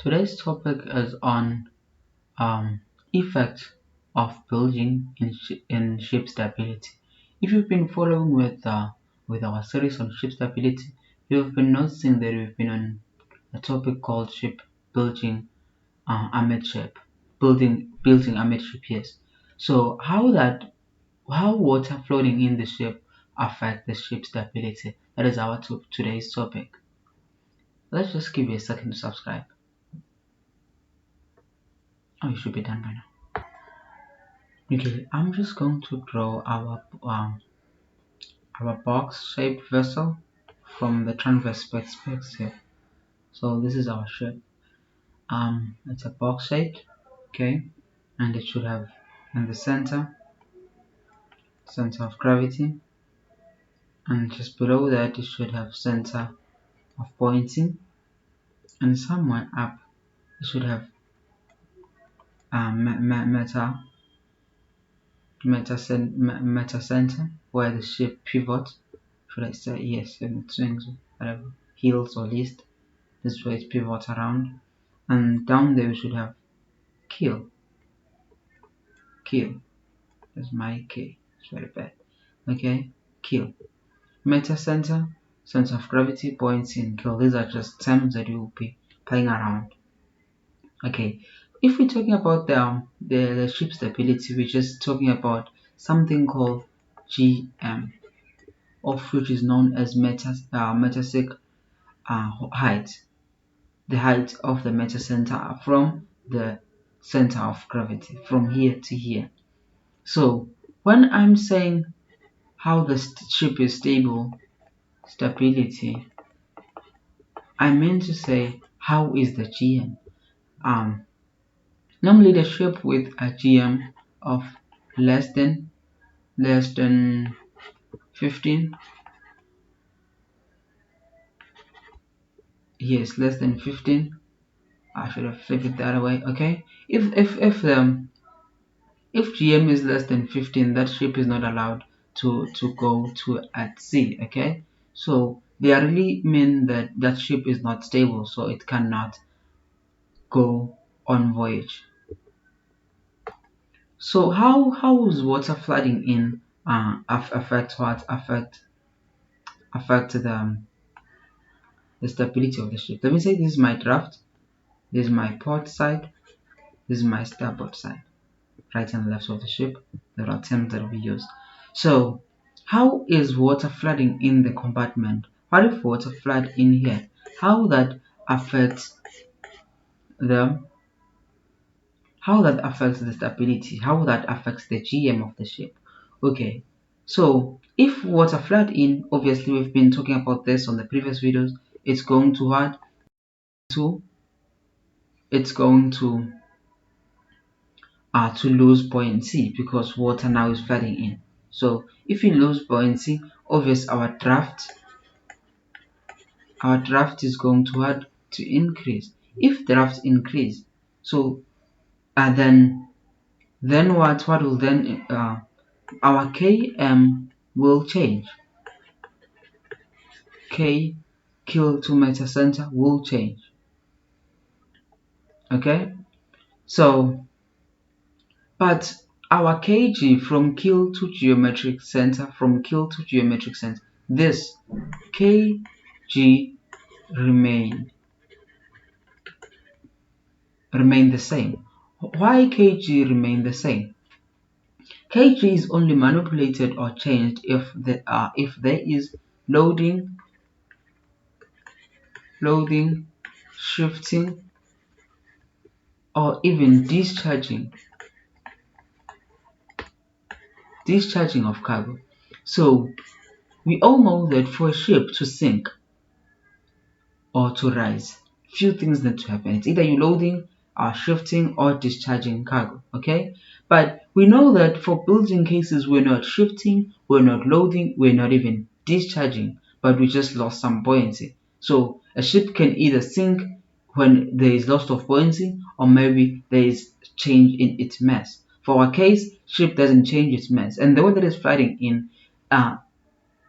Today's topic is on effect of bilging in ship stability. If you've been following with our series on ship stability, you've been noticing that we've been on a topic called ship bilging amid ship, building amid ship. Yes. So how water floating in the ship affect the ship stability? That is our today's topic. Let's just give you a second to subscribe. Oh, you should be done by now. Okay, I'm just going to draw our box-shaped vessel from the transverse perspective. So this is our ship. It's a box shaped, okay, and it should have in the center of gravity, and just below that it should have center of buoyancy, and somewhere up it should have meta center where the ship pivots. Should I say yes? And it swings, whatever, heels or least. This way it pivots around, and down there we should have kill. That's my K. It's very bad. Okay, kill. Meta center of gravity, buoyancy, and kill. These are just terms that you will be playing around. Okay, if we're talking about the ship stability, we're just talking about something called GM, of which is known as metasic height, the height of the meta center from the center of gravity, from here to here. So when I'm saying how the ship is stability, I mean to say how is the GM. Normally the ship with a GM of less than 15. Yes, less than 15. I should have flipped it the other way. Okay, if GM is less than 15, that ship is not allowed to go to at sea. Okay, so they really mean that that ship is not stable, so it cannot go on voyage. So how is water flooding in affect what affect the stability of the ship? Let me say this is my draft, this is my port side, this is my starboard side, right and left of the ship. There are terms that we use. So how is water flooding in the compartment? What if water flood in here? How that affects the how that affects the stability, how that affects the GM of the ship. Okay, so if water flood in, obviously we've been talking about this on the previous videos, it's going to what to it's going to lose buoyancy because water now is flooding in. So if you lose buoyancy, obviously our draft is going to add to increase. If draft increase, so then what will then our km will change. K kill to meta center will change. Okay, so but our kg from kill to geometric center, this kg remain the same. Why kg remain the same? Kg is only manipulated or changed if there is loading, shifting, or even discharging of cargo. So we all know that for a ship to sink or to rise, few things need to happen. It's either you loading, shifting, or discharging cargo. Okay, but we know that for building cases, we're not shifting, we're not loading, we're not even discharging, but we just lost some buoyancy. So a ship can either sink when there is loss of buoyancy, or maybe there is change in its mass. For our case, ship doesn't change its mass, and the way that it's flooding in, uh,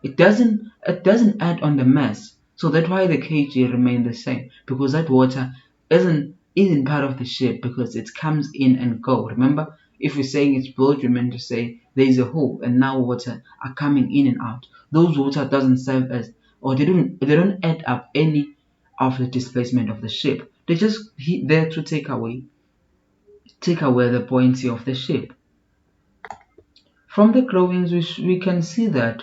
it doesn't add on the mass. So that's why the kg remain the same, because that water isn't isn't part of the ship because it comes in and go. Remember, if we're saying it's built, you meant to say there's a hole and now water are coming in and out. Those water doesn't serve as, or they don't add up any of the displacement of the ship. They just there to take away the buoyancy of the ship. From the drawings, we can see that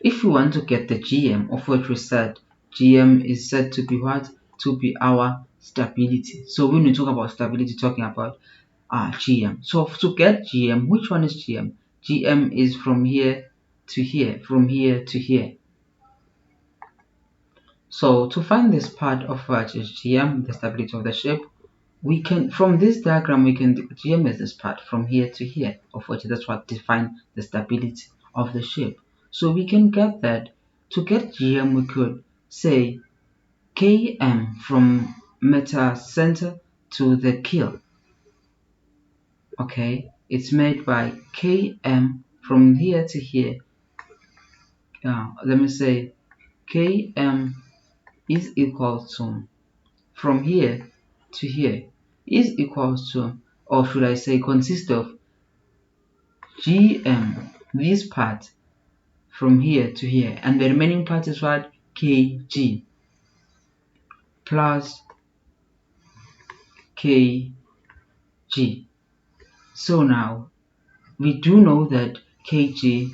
if we want to get the GM of what we said, GM is said to be what? To be our stability. So when we talk about stability, talking about GM. So to get GM, which one is GM? GM is from here to here, from here to here. So to find this part of what is GM, the stability of the ship, we can, from this diagram, we can GM is this part from here to here, of which that's what define the stability of the ship. So we can get that. To get GM, we could say KM from meta center to the keel. Okay, it's made by KM from here to here. Let me say KM is equal to, from here to here, is equals to, or should I say consists of, GM, this part from here to here, and the remaining part is what? KG plus KG. So now we do know that KG,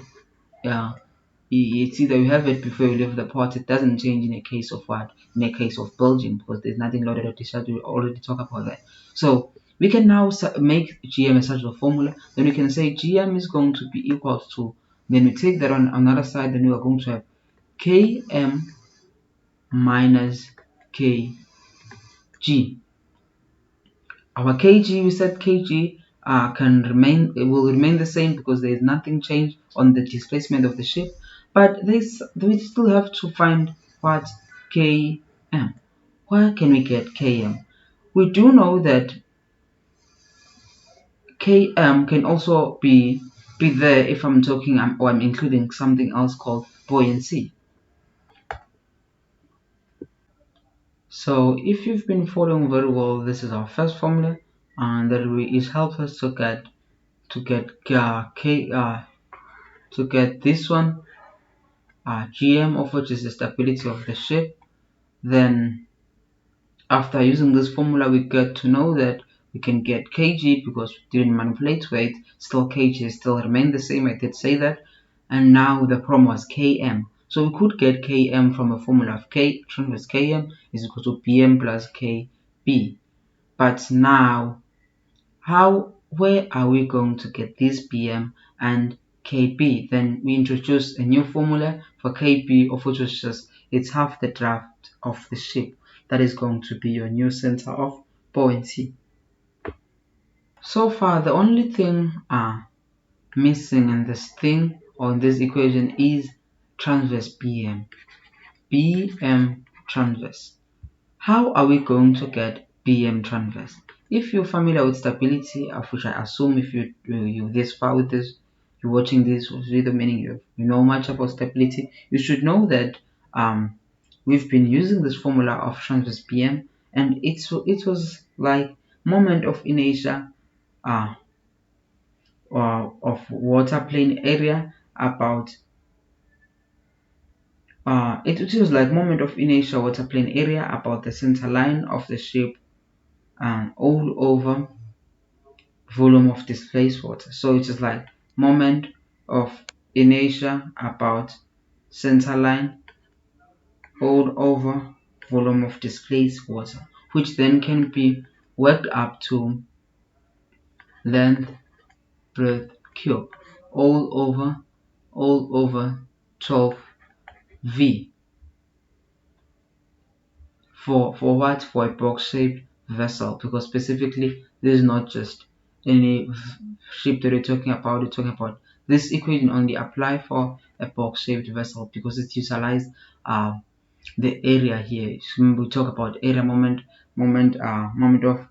it's either you have it before you leave the pot. It doesn't change in a case of what? In a case of Bilging, because there's nothing loaded at the start. We already talk about that. So we can now make GM as such a formula. Then we can say GM is going to be equal to, then we take that on another side, then we are going to have KM minus KG. Our kg, we said kg will remain the same because there is nothing changed on the displacement of the ship, but we still have to find what? Km. Where can we get km? We do know that km can also be there if I'm talking, or I'm including something else called buoyancy. So if you've been following very well, this is our first formula, and that it helps us to get this one, GM, of which is the stability of the ship. Then after using this formula, we get to know that we can get kg because we didn't manipulate weight. Still kg still remain the same, I did say that. And now the problem was km, so we could get km from a formula of k transverse km is equal to bm plus kb. But now, where are we going to get this bm and kb? Then we introduce a new formula for kb, of which is just, it's half the draft of the ship. That is going to be your new center of buoyancy. So far, the only thing missing in this thing, or in this equation, is transverse bm. Bm transverse. How are we going to get bm transverse? If you're familiar with stability, of which I assume if you this far with this, you're watching this video, meaning you know much about stability, you should know that we've been using this formula of transverse bm, and it was like moment of inertia of water plane area about it was like moment of inertia water plane area about the center line of the ship, all over volume of displaced water. So it is like moment of inertia about center line all over volume of displaced water, which then can be worked up to length breadth cube all over 12 v. For what? For a box shaped vessel, because specifically this is not just any ship that we're talking about. We're talking about this equation only apply for a box shaped vessel because it utilized the area here. So we talk about area moment of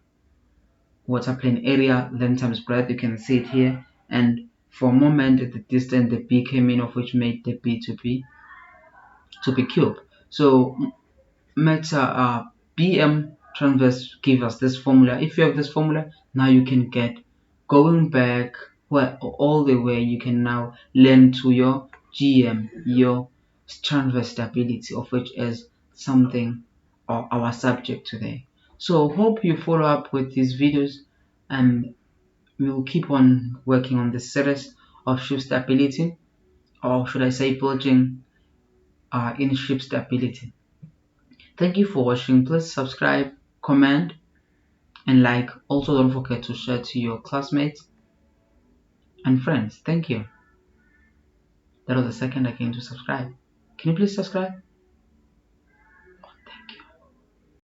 water plane area, length times breadth. You can see it here, and for moment the distance the b came in, of which made the b to be cube. So meta bm Transverse give us this formula. If you have this formula, now you can get going back well all the way. You can now learn to your GM, your transverse stability, of which is something or our subject today. So hope you follow up with these videos, and we will keep on working on this series of ship stability, or should I say Bilging in ship stability. Thank you for watching. Please subscribe, comment, and like. Also, don't forget to share to your classmates and friends. Thank you. That was the second I came to subscribe. Can you please subscribe?